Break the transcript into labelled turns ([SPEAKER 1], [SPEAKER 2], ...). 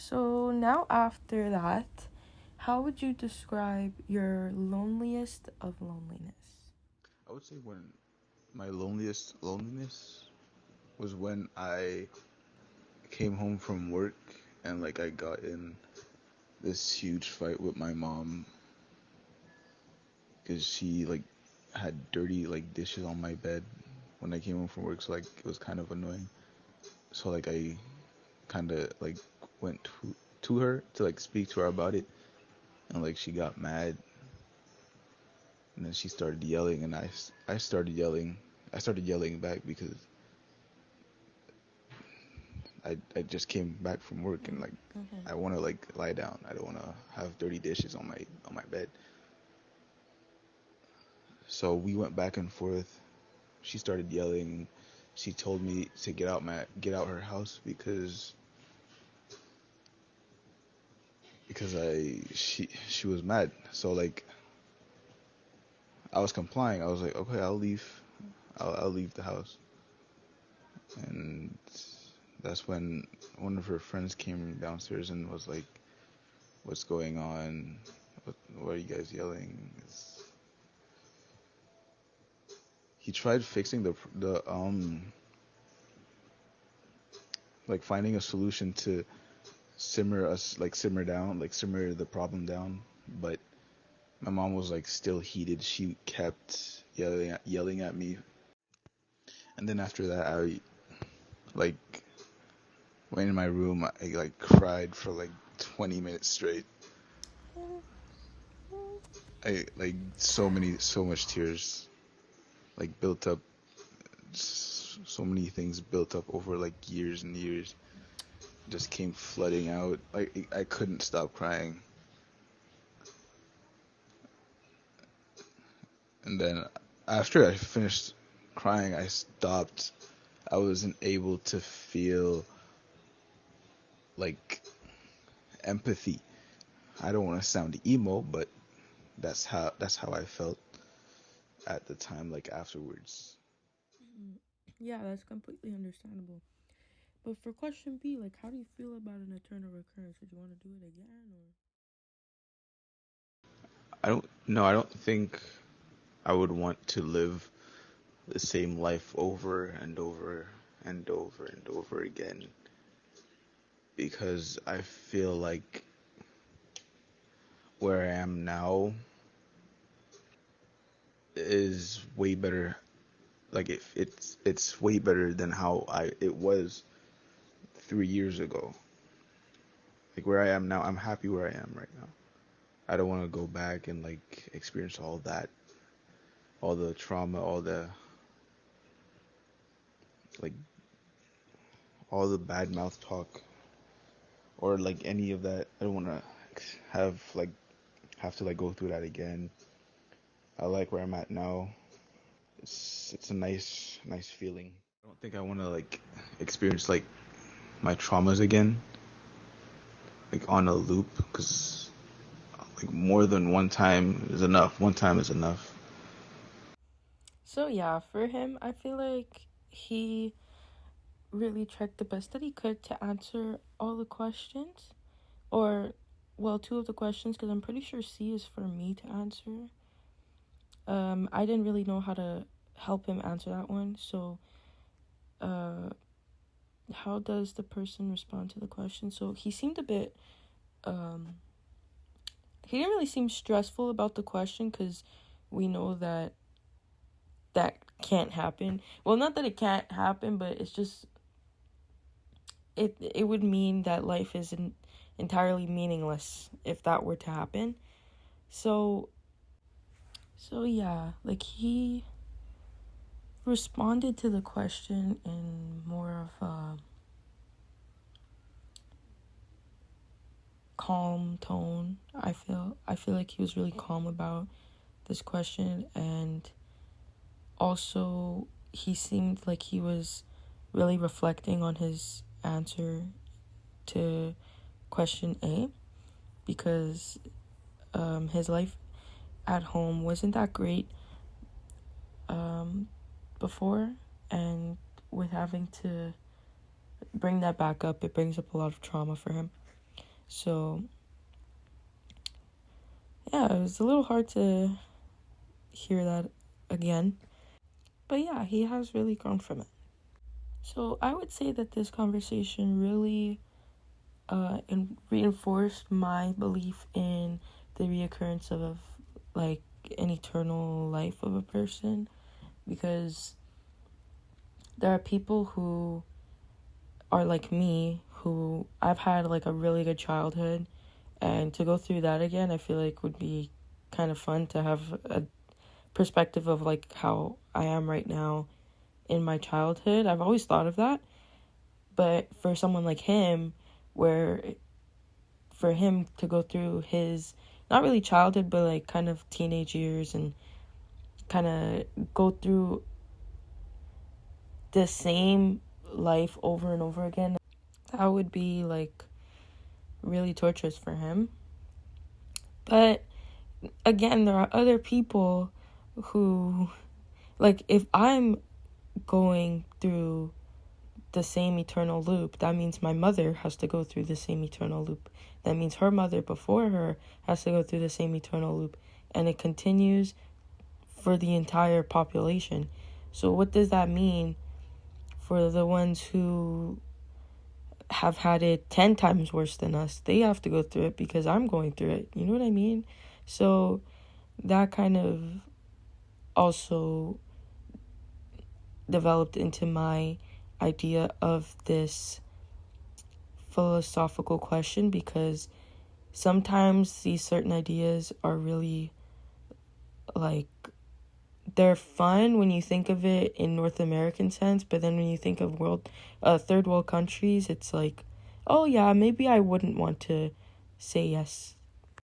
[SPEAKER 1] So now after that, how would you describe your loneliest of loneliness?
[SPEAKER 2] I would say when my loneliest loneliness was when I came home from work and like I got in this huge fight with my mom because she like had dirty like dishes on my bed when I came home from work, so like it was kind of annoying. So like I kind of like went to her to like speak to her about it, and like she got mad, and then she started yelling, and I started yelling. I started yelling back because I just came back from work and like
[SPEAKER 1] Mm-hmm.
[SPEAKER 2] I want to like lie down. I don't want to have dirty dishes on my bed. So we went back and forth. She started yelling. She told me to get out her house because she was mad. So like I was complying. I was like, okay, I'll leave. I'll leave the house. And that's when one of her friends came downstairs and was like, "What's going on? What are you guys yelling?" He tried fixing the like finding a solution to simmer down, like simmer the problem down, but my mom was like still heated. She kept yelling at me. And then after that I like went in my room. I like cried for like 20 minutes straight. I like so much tears like built up, so many things built up over like years and years just came flooding out. Like I couldn't stop crying. And then after I finished crying, I stopped. I wasn't able to feel like empathy. I don't want to sound emo, but that's how I felt at the time, like afterwards.
[SPEAKER 1] Mm. Yeah, that's completely understandable. But for question B, like, how do you feel about an eternal recurrence? Would you want to do it again, or?
[SPEAKER 2] I don't no, I don't think I would want to live the same life over and over and over and over again because I feel like where I am now is way better. Like it's way better than how I it was 3 years ago. Like where I am now, I'm happy where I am right now. I don't want to go back and like experience all that, all the trauma, like all the bad mouth talk or like any of that. I don't want to have to like go through that again. I like where I'm at now. It's a nice feeling. I don't think I want to like experience like my traumas again, like on a loop, because like more than one time is enough. One time is enough.
[SPEAKER 1] So yeah, for him, I feel like he really tried the best that he could to answer all the questions, or well, two of the questions, because I'm pretty sure C is for me to answer. I didn't really know how to help him answer that one. So, uh, how does the person respond to the question? So he seemed a bit, um, he didn't really seem stressful about the question because we know that that can't happen. Well, not that it can't happen, but it's just it would mean that life isn't entirely meaningless if that were to happen. So yeah, like he responded to the question in more of a calm tone. I feel like he was really calm about this question, and also he seemed like he was really reflecting on his answer to question A, because his life at home wasn't that great um, before, and with having to bring that back up, it brings up a lot of trauma for him. So, yeah, it was a little hard to hear that again. But yeah, he has really grown from it. So I would say that this conversation really reinforced my belief in the reoccurrence of like an eternal life of a person, because there are people who are like me, who I've had like a really good childhood, and to go through that again I feel like would be kind of fun to have a perspective of like how I am right now in my childhood. I've always thought of that, but for someone like him, where for him to go through his not really childhood but like kind of teenage years and kind of go through the same life over and over again, that would be like really torturous for him. But again, there are other people who, like, if I'm going through the same eternal loop, that means my mother has to go through the same eternal loop. That means her mother before her has to go through the same eternal loop. And it continues for the entire population. So what does that mean for the ones who have had it 10 times worse than us? They have to go through it because I'm going through it. You know what I mean? So that kind of also developed into my idea of this philosophical question, because sometimes these certain ideas are really like, they're fun when you think of it in North American sense, but then when you think of third world countries, it's like, oh yeah, maybe I wouldn't want to say yes